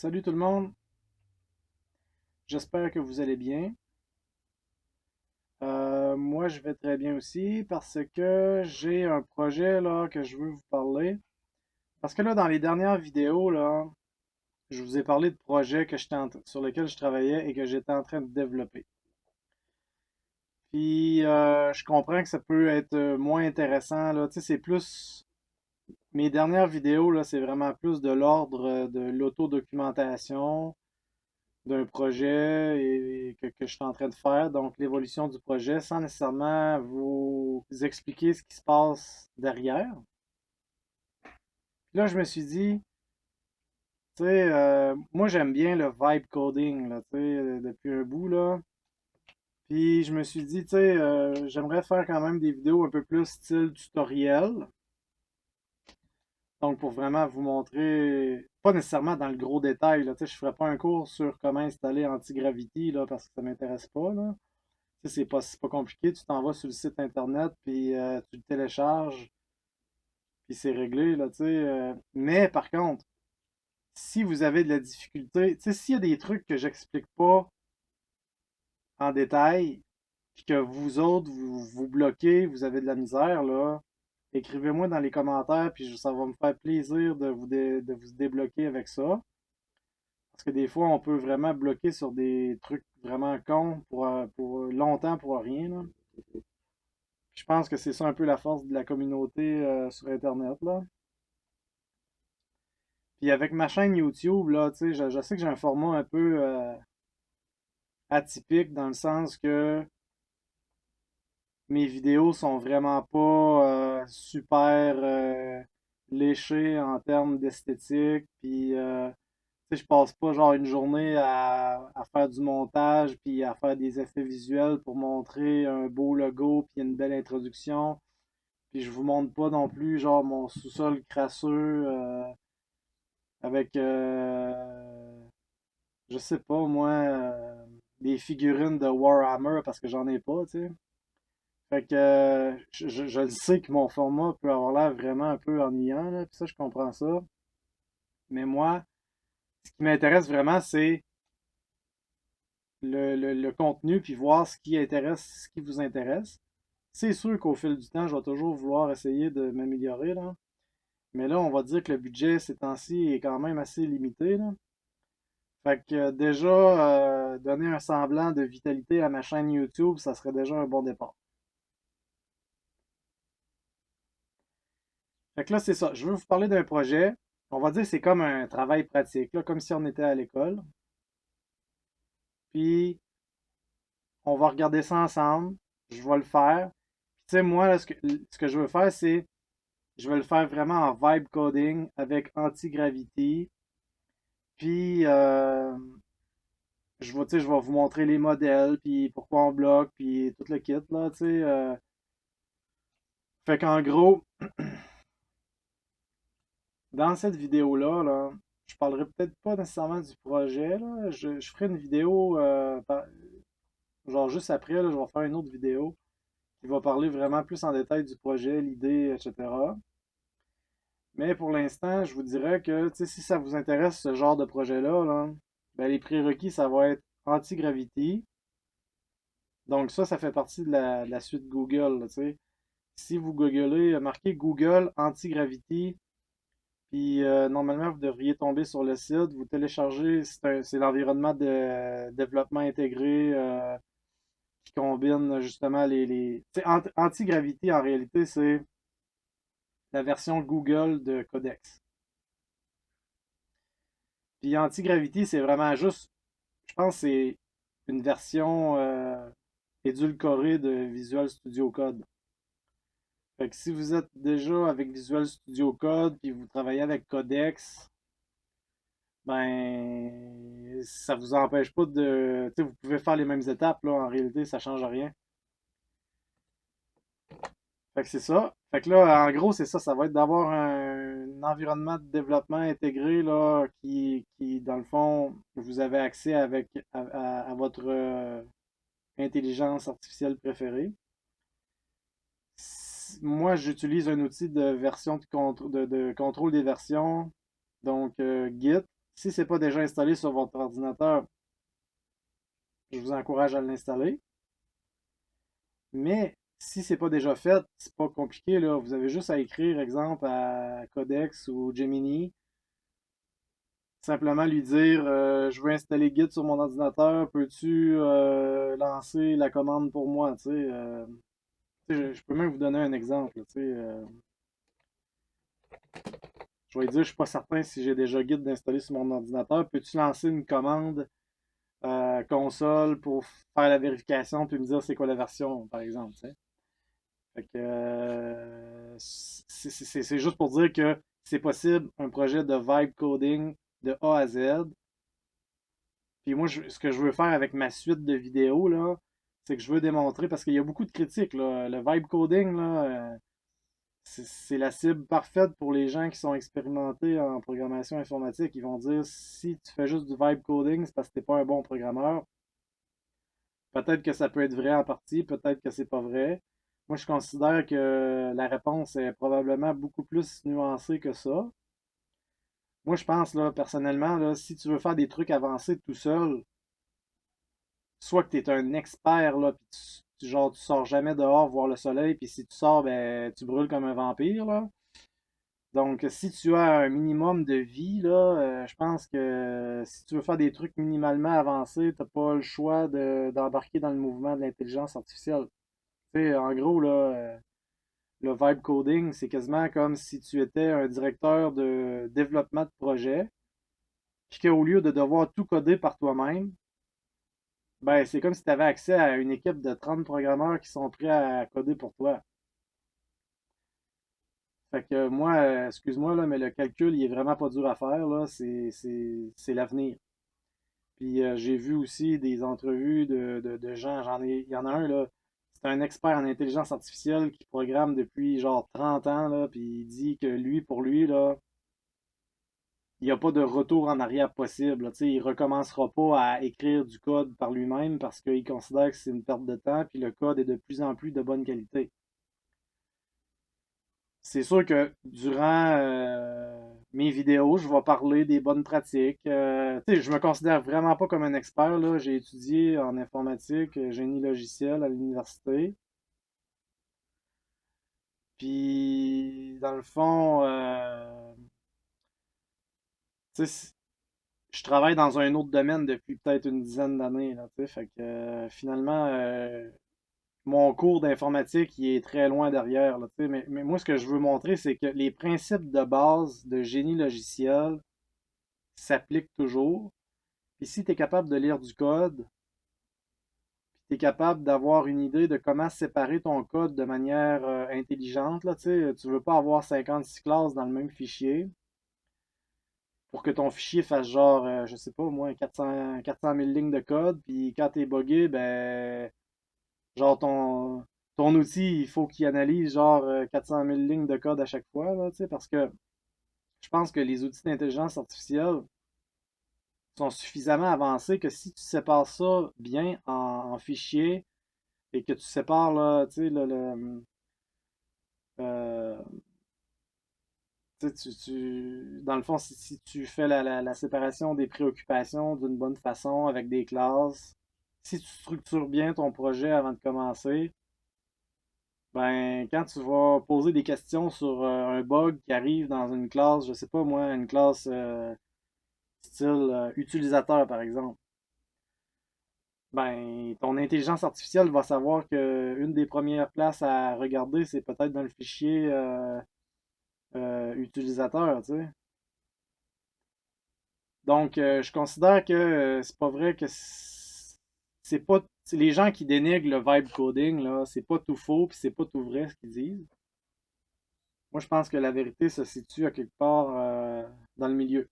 Salut tout le monde, j'espère que vous allez bien. Moi, je vais très bien aussi parce que j'ai un projet là que je veux vous parler. Parce que là, dans les dernières vidéos là, je vous ai parlé de projets sur lesquels je travaillais et que j'étais en train de développer. Puis, je comprends que ça peut être moins intéressant là. Tu sais, c'est plus mes dernières vidéos là, c'est vraiment plus de l'ordre de l'autodocumentation d'un projet que je suis en train de faire, donc l'évolution du projet, sans nécessairement vous expliquer ce qui se passe derrière. Puis là, je me suis dit, tu sais, moi j'aime bien le vibe coding, là, tu sais, depuis un bout, là. Puis je me suis dit, tu sais, j'aimerais faire quand même des vidéos un peu plus style tutoriel. Donc pour vraiment vous montrer, pas nécessairement dans le gros détail, là, tu sais, je ferai pas un cours sur comment installer Antigravity, là, parce que ça m'intéresse pas, là. Tu sais, c'est pas compliqué, tu t'en vas sur le site internet, puis tu le télécharges, puis c'est réglé, là, tu sais. Mais par contre, si vous avez de la difficulté, tu sais, s'il y a des trucs que j'explique pas en détail, puis que vous autres, vous bloquez, vous avez de la misère, là, écrivez-moi dans les commentaires, puis ça va me faire plaisir de vous débloquer avec ça. Parce que des fois, on peut vraiment bloquer sur des trucs vraiment cons pour longtemps pour rien, là. Je pense que c'est ça un peu la force de la communauté sur Internet, là. Puis avec ma chaîne YouTube, là, tu sais, je sais que j'ai un format un peu atypique dans le sens que mes vidéos sont vraiment pas super léchées en termes d'esthétique. Puis, tu sais, je passe pas genre une journée à faire du montage puis à faire des effets visuels pour montrer un beau logo puis une belle introduction. Puis je vous montre pas non plus genre mon sous-sol crasseux avec je sais pas moi des figurines de Warhammer parce que j'en ai pas, tu sais. Fait que je le sais que mon format peut avoir l'air vraiment un peu ennuyant, là, puis ça je comprends ça. Mais moi, ce qui m'intéresse vraiment, c'est le contenu puis voir ce qui vous intéresse. C'est sûr qu'au fil du temps, je vais toujours vouloir essayer de m'améliorer, là. Mais là, on va dire que le budget ces temps-ci est quand même assez limité, là. Fait que déjà, donner un semblant de vitalité à ma chaîne YouTube, ça serait déjà un bon départ. Fait que là, c'est ça. Je veux vous parler d'un projet. On va dire que c'est comme un travail pratique, là, comme si on était à l'école. Puis, on va regarder ça ensemble. Je vais le faire. Puis, tu sais, moi, là, ce que je veux faire, c'est, je vais le faire vraiment en vibe coding avec anti-gravity. Puis, tu sais, je vais vous montrer les modèles, puis pourquoi on bloque, puis tout le kit, là, tu sais. Fait qu'en gros, dans cette vidéo-là, là, je parlerai peut-être pas nécessairement du projet, là. Je ferai une vidéo, genre juste après, là, je vais faire une autre vidéo qui va parler vraiment plus en détail du projet, l'idée, etc. Mais pour l'instant, je vous dirais que tu sais, si ça vous intéresse ce genre de projet-là, là, ben, les prérequis, ça va être anti-gravity. Donc ça fait partie de la suite Google, là, tu sais. Si vous googlez, marquez Google anti-gravity, puis normalement, vous devriez tomber sur le site, vous téléchargez, c'est l'environnement de développement intégré qui combine justement tu sais, anti-gravity, en réalité, c'est la version Google de Codex. Puis anti-gravity, c'est vraiment juste, je pense que c'est une version édulcorée de Visual Studio Code. Fait que si vous êtes déjà avec Visual Studio Code, puis vous travaillez avec Codex, ben, ça vous empêche pas de. Tu sais, vous pouvez faire les mêmes étapes, là, en réalité, ça change rien. Fait que c'est ça. Fait que là, en gros, c'est ça. Ça va être d'avoir un environnement de développement intégré, là, dans le fond, vous avez accès à votre intelligence artificielle préférée. Moi, j'utilise un outil de version de contrôle des versions, donc Git. Si c'est pas déjà installé sur votre ordinateur, je vous encourage à l'installer. Mais si c'est pas déjà fait, c'est pas compliqué, là. Vous avez juste à écrire, exemple, à Codex ou Gemini, simplement lui dire je veux installer Git sur mon ordinateur, peux-tu lancer la commande pour moi, tu sais. Je peux même vous donner un exemple, tu sais. Je vais lui dire, je suis pas certain si j'ai déjà Git d'installer sur mon ordinateur, peux-tu lancer une commande console pour faire la vérification puis me dire c'est quoi la version, par exemple, tu sais. Fait que c'est juste pour dire que c'est possible un projet de vibe coding de A à Z. Puis moi, ce que je veux faire avec ma suite de vidéos, là, c'est que je veux démontrer, parce qu'il y a beaucoup de critiques, là. Le vibe coding, là, c'est la cible parfaite pour les gens qui sont expérimentés en programmation informatique. Ils vont dire si tu fais juste du vibe coding, c'est parce que t'es pas un bon programmeur. Peut-être que ça peut être vrai en partie, peut-être que c'est pas vrai. Moi, je considère que la réponse est probablement beaucoup plus nuancée que ça. Moi, je pense, là, personnellement, là, si tu veux faire des trucs avancés tout seul, soit que tu es un expert, là, puis genre, tu sors jamais dehors voir le soleil, puis si tu sors, ben, tu brûles comme un vampire, là. Donc, si tu as un minimum de vie, là, je pense que si tu veux faire des trucs minimalement avancés, t'as pas le choix d'embarquer dans le mouvement de l'intelligence artificielle. Tu sais, en gros, là, le vibe coding, c'est quasiment comme si tu étais un directeur de développement de projet, puis qu'au lieu de devoir tout coder par toi-même, ben, c'est comme si tu avais accès à une équipe de 30 programmeurs qui sont prêts à coder pour toi. Fait que moi, excuse-moi, là, mais le calcul, il est vraiment pas dur à faire, là. C'est l'avenir. Puis j'ai vu aussi des entrevues de gens, il y en a un, là, c'est un expert en intelligence artificielle qui programme depuis genre 30 ans, là, puis il dit que lui, pour lui, là, il n'y a pas de retour en arrière possible, là. Tu sais, il recommencera pas à écrire du code par lui-même parce qu'il considère que c'est une perte de temps, puis le code est de plus en plus de bonne qualité. C'est sûr que durant mes vidéos, je vais parler des bonnes pratiques. Tu sais, je me considère vraiment pas comme un expert, là. J'ai étudié en informatique, génie logiciel à l'université. Puis, dans le fond, tu sais, je travaille dans un autre domaine depuis peut-être une dizaine d'années, là, tu sais. Fait que finalement, mon cours d'informatique, il est très loin derrière, là, tu sais. Mais moi, ce que je veux montrer, c'est que les principes de base de génie logiciel s'appliquent toujours. Puis si tu es capable de lire du code, puis tu es capable d'avoir une idée de comment séparer ton code de manière intelligente, là, tu sais, tu veux pas avoir 56 classes dans le même fichier pour que ton fichier fasse genre, je sais pas, au moins 400 000 lignes de code, puis quand t'es buggé, ben, genre ton outil, il faut qu'il analyse genre 400 000 lignes de code à chaque fois, là, tu sais, parce que je pense que les outils d'intelligence artificielle sont suffisamment avancés que si tu sépares ça bien en fichiers et que tu sépares là, tu sais, euh, tu sais, dans le fond, si tu fais la séparation des préoccupations d'une bonne façon avec des classes, si tu structures bien ton projet avant de commencer, ben quand tu vas poser des questions sur un bug qui arrive dans une classe, je sais pas moi, une classe style utilisateur par exemple. Ben, ton intelligence artificielle va savoir que une des premières places à regarder, c'est peut-être dans le fichier utilisateur, tu sais. Donc, je considère que c'est pas vrai que c'est pas les gens qui dénigrent le vibe coding là, c'est pas tout faux puis c'est pas tout vrai ce qu'ils disent. Moi, je pense que la vérité se situe à quelque part dans le milieu.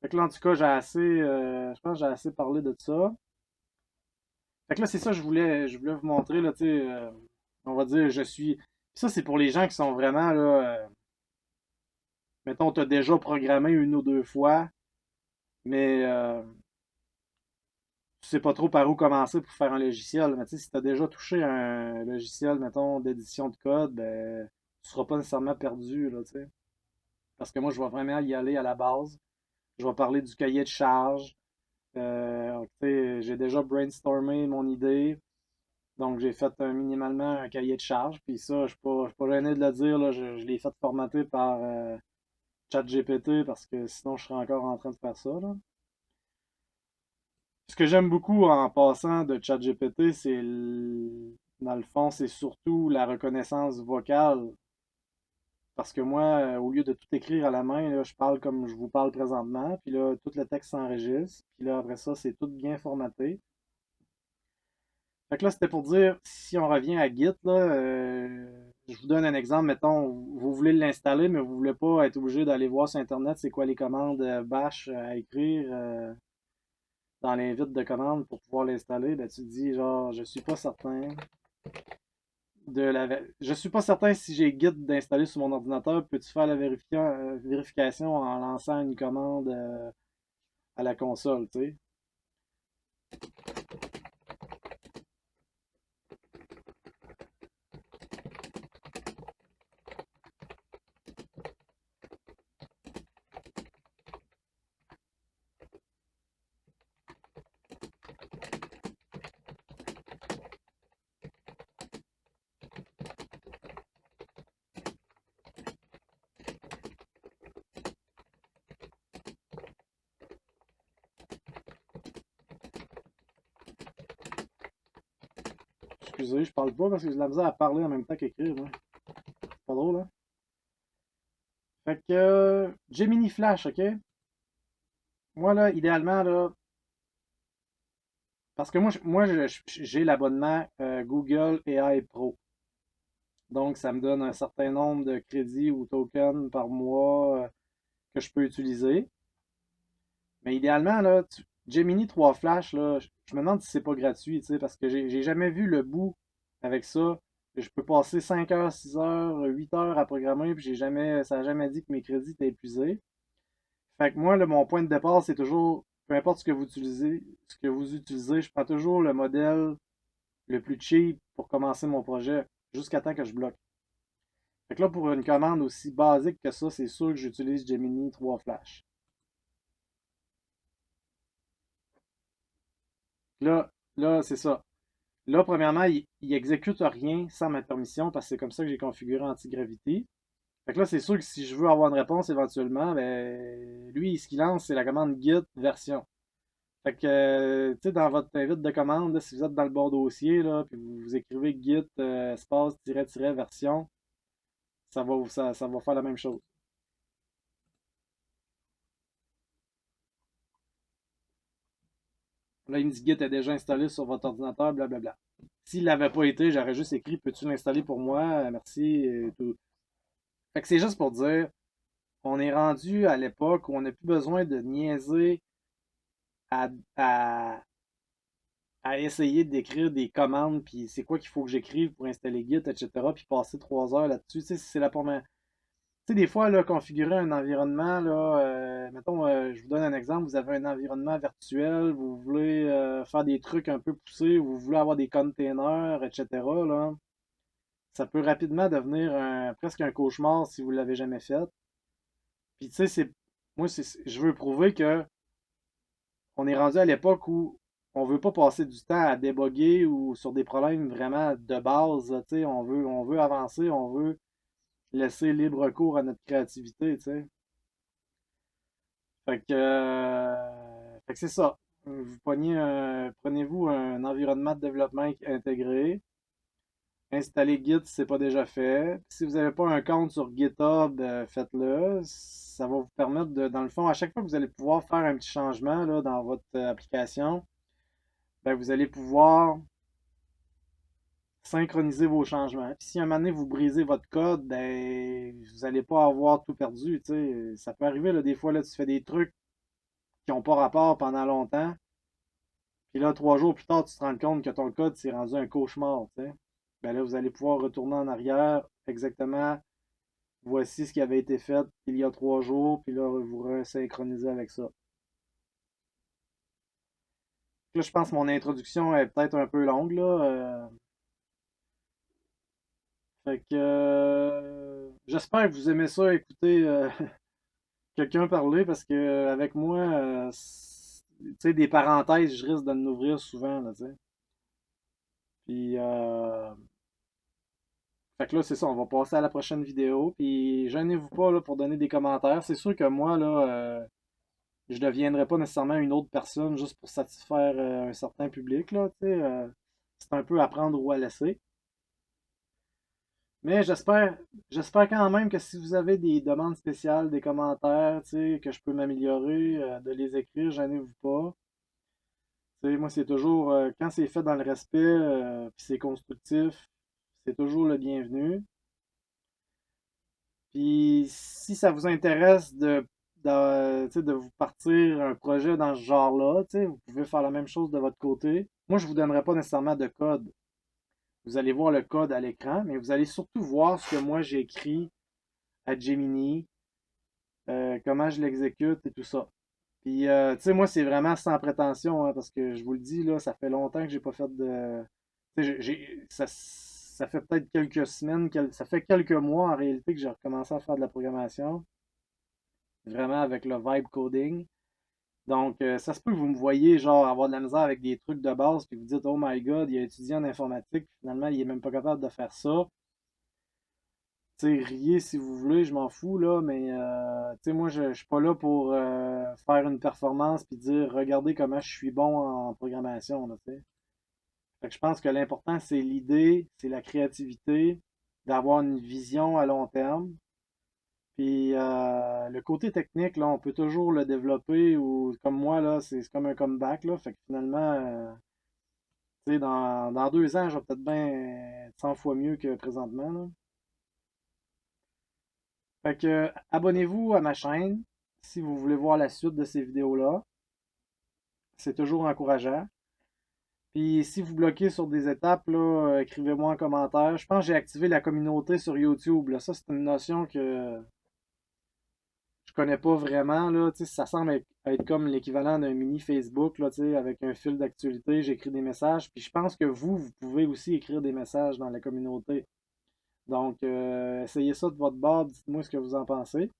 Fait que là, en tout cas, je pense que j'ai assez parlé de ça. Fait que là, c'est ça que je voulais vous montrer, là, tu sais, on va dire, ça, c'est pour les gens qui sont vraiment, là, mettons, t'as déjà programmé une ou deux fois, mais tu sais pas trop par où commencer pour faire un logiciel. Mais tu sais, si t'as déjà touché un logiciel, mettons, d'édition de code, ben, tu seras pas nécessairement perdu, là, tu sais. Parce que moi, je vais vraiment y aller à la base. Je vais parler du cahier de charge. Tu sais, j'ai déjà brainstormé mon idée. Donc, j'ai fait minimalement un cahier de charge. Puis ça, je suis pas gêné de le dire, là, je l'ai fait formater par ChatGPT parce que sinon, je serais encore en train de faire ça, là. Ce que j'aime beaucoup en passant de ChatGPT, dans le fond, c'est surtout la reconnaissance vocale. Parce que moi, au lieu de tout écrire à la main, là, je parle comme je vous parle présentement, puis là, tout le texte s'enregistre, puis là, après ça, c'est tout bien formaté. Fait que là, c'était pour dire, si on revient à Git, là, je vous donne un exemple, mettons, vous voulez l'installer, mais vous voulez pas être obligé d'aller voir sur Internet c'est quoi les commandes bash à écrire dans l'invite de commande pour pouvoir l'installer, ben tu te dis genre je suis pas certain je suis pas certain si j'ai Git d'installer sur mon ordinateur, peux-tu faire la vérification en lançant une commande à la console, tu sais? Excusez, je parle pas parce que j'ai de la misère à parler en même temps qu'écrire, moi. C'est pas drôle, hein? Fait que Gemini Flash, ok? Moi là, idéalement là, parce que j'ai l'abonnement Google AI Pro. Donc, ça me donne un certain nombre de crédits ou tokens par mois que je peux utiliser. Mais idéalement, là, Gemini 3 Flash, là, je me demande si c'est pas gratuit, tu sais, parce que j'ai jamais vu le bout avec ça. Je peux passer 5 heures, 6 heures, 8 heures à programmer, puis ça n'a jamais dit que mes crédits étaient épuisés. Fait que moi, là, mon point de départ, c'est toujours, peu importe ce que vous utilisez, je prends toujours le modèle le plus cheap pour commencer mon projet, jusqu'à temps que je bloque. Fait que là, pour une commande aussi basique que ça, c'est sûr que j'utilise Gemini 3 Flash. Là, là, c'est ça. Là, premièrement, il exécute rien sans ma permission parce que c'est comme ça que j'ai configuré Antigravity. Fait que là, c'est sûr que si je veux avoir une réponse éventuellement, ben, lui, ce qu'il lance, c'est la commande git version. Fait que, tu sais, dans votre invite de commande, là, si vous êtes dans le bon dossier, là, puis vous écrivez git espace tiret version, ça va faire la même chose. Là, il me dit Git est déjà installé sur votre ordinateur, blablabla. S'il l'avait pas été, j'aurais juste écrit peux-tu l'installer pour moi? Merci et tout. Fait que c'est juste pour dire, on est rendu à l'époque où on n'a plus besoin de niaiser à, à, à essayer d'écrire des commandes, puis c'est quoi qu'il faut que j'écrive pour installer Git, etc., puis passer 3 heures là-dessus. Tu sais, c'est la première. Tu sais, des fois, là, configurer un environnement, là, mettons, je vous donne un exemple, vous avez un environnement virtuel, vous voulez faire des trucs un peu poussés, vous voulez avoir des containers, etc., là, ça peut rapidement devenir presque un cauchemar si vous ne l'avez jamais fait. Puis, tu sais, je veux prouver que on est rendu à l'époque où on veut pas passer du temps à déboguer ou sur des problèmes vraiment de base, là, tu sais, on veut avancer, on veut laisser libre cours à notre créativité, tu sais. Fait que c'est ça. Prenez-vous un environnement de développement intégré. Installez Git si c'est pas déjà fait. Si vous n'avez pas un compte sur GitHub, faites-le. Ça va vous permettre dans le fond, à chaque fois que vous allez pouvoir faire un petit changement là, dans votre application, ben, vous allez pouvoir synchroniser vos changements. Puis si un moment donné vous brisez votre code, ben, vous n'allez pas avoir tout perdu. Tu sais. Ça peut arriver là, des fois, là, tu fais des trucs qui n'ont pas rapport pendant longtemps. Puis là, 3 jours plus tard, tu te rends compte que ton code s'est rendu un cauchemar, tu sais. Ben là, vous allez pouvoir retourner en arrière exactement. Voici ce qui avait été fait il y a 3 jours, puis là, vous resynchronisez avec ça. Là, je pense que mon introduction est peut-être un peu longue, là. Fait que j'espère que vous aimez ça, écouter quelqu'un parler parce que avec moi, tu sais, des parenthèses, je risque de l'ouvrir souvent, là, tu sais. Puis, fait que là, c'est ça, on va passer à la prochaine vidéo. Puis, gênez-vous pas là, pour donner des commentaires. C'est sûr que moi, là, je deviendrai pas nécessairement une autre personne juste pour satisfaire un certain public, là, tu sais. C'est un peu à prendre ou à laisser. Mais j'espère quand même que si vous avez des demandes spéciales, des commentaires, tu sais, que je peux m'améliorer, de les écrire, gênez-vous pas. Tu sais, moi, c'est toujours, quand c'est fait dans le respect, puis c'est constructif, c'est toujours le bienvenu. Puis si ça vous intéresse tu sais, de vous partir un projet dans ce genre-là, tu sais, vous pouvez faire la même chose de votre côté. Moi, je vous donnerai pas nécessairement de code. Vous allez voir le code à l'écran, mais vous allez surtout voir ce que moi j'ai écrit à Gemini, comment je l'exécute et tout ça. Puis, tu sais, moi, c'est vraiment sans prétention, hein, parce que je vous le dis, là, ça fait longtemps que j'ai pas fait de. Tu sais, ça fait peut-être quelques semaines, ça fait quelques mois en réalité que j'ai recommencé à faire de la programmation, vraiment avec le vibe coding. Donc, ça se peut que vous me voyez, genre, avoir de la misère avec des trucs de base, puis vous dites, oh my god, il a étudié en informatique, puis finalement, il est même pas capable de faire ça. Tu sais, riez si vous voulez, je m'en fous, là, mais tu sais, moi, je suis pas là pour faire une performance puis dire, regardez comment je suis bon en programmation, là, tu sais. Fait que je pense que l'important, c'est l'idée, c'est la créativité, d'avoir une vision à long terme. Puis le côté technique, là, on peut toujours le développer ou comme moi, là, c'est comme un comeback, là. Fait que finalement, tu sais, dans 2 ans, je vais peut-être bien être 100 fois mieux que présentement, là. Fait que abonnez-vous à ma chaîne si vous voulez voir la suite de ces vidéos-là. C'est toujours encourageant. Puis si vous bloquez sur des étapes, là, écrivez-moi en commentaire. Je pense que j'ai activé la communauté sur YouTube, là. Ça, c'est une notion que je connais pas vraiment, là. Tu sais, ça semble être comme l'équivalent d'un mini Facebook, là, tu sais, avec un fil d'actualité, j'écris des messages. Puis je pense que vous pouvez aussi écrire des messages dans la communauté. Donc, essayez ça de votre bord, dites-moi ce que vous en pensez.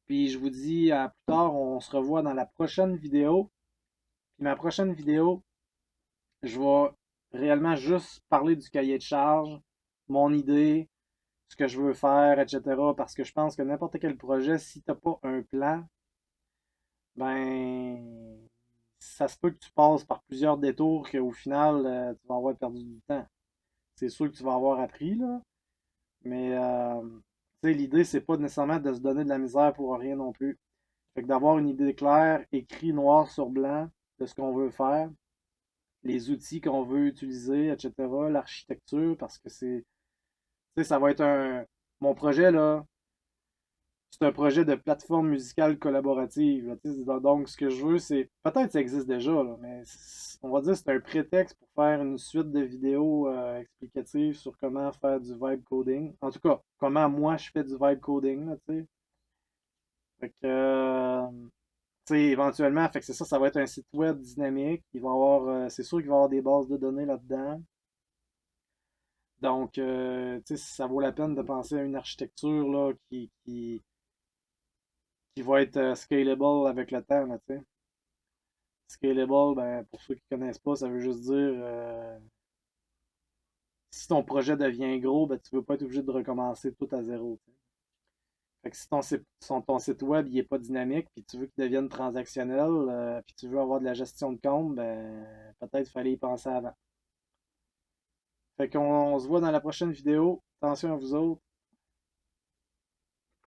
Puis je vous dis à plus tard, on se revoit dans la prochaine vidéo. Puis ma prochaine vidéo, je vais réellement juste parler du cahier de charge, mon idée, ce que je veux faire, etc. Parce que je pense que n'importe quel projet, si tu n'as pas un plan, ben ça se peut que tu passes par plusieurs détours qu'au final, tu vas avoir perdu du temps. C'est sûr que tu vas avoir appris, là, mais tu sais, l'idée, c'est pas nécessairement de se donner de la misère pour rien non plus. Fait que d'avoir une idée claire, écrit noir sur blanc de ce qu'on veut faire, les outils qu'on veut utiliser, etc., l'architecture, parce que tu sais, ça va être mon projet, là, c'est un projet de plateforme musicale collaborative, là, tu sais. Donc, ce que je veux, c'est, peut-être que ça existe déjà, là, mais on va dire que c'est un prétexte pour faire une suite de vidéos explicatives sur comment faire du vibe coding. En tout cas, comment moi je fais du vibe coding, là, tu sais. Fait que, tu sais, éventuellement, fait que c'est ça, ça va être un site web dynamique. Il va y avoir, c'est sûr qu'il va y avoir des bases de données là-dedans. Donc, tu sais, ça vaut la peine de penser à une architecture là, qui va être scalable avec le temps, là, tu sais. Scalable, ben, pour ceux qui ne connaissent pas, ça veut juste dire si ton projet devient gros, ben, tu ne veux pas être obligé de recommencer tout à zéro, tu sais. Fait que si ton site web il est pas dynamique, puis tu veux qu'il devienne transactionnel, puis tu veux avoir de la gestion de compte, ben peut-être qu'il fallait y penser avant. Fait qu'on se voit dans la prochaine vidéo. Attention à vous autres.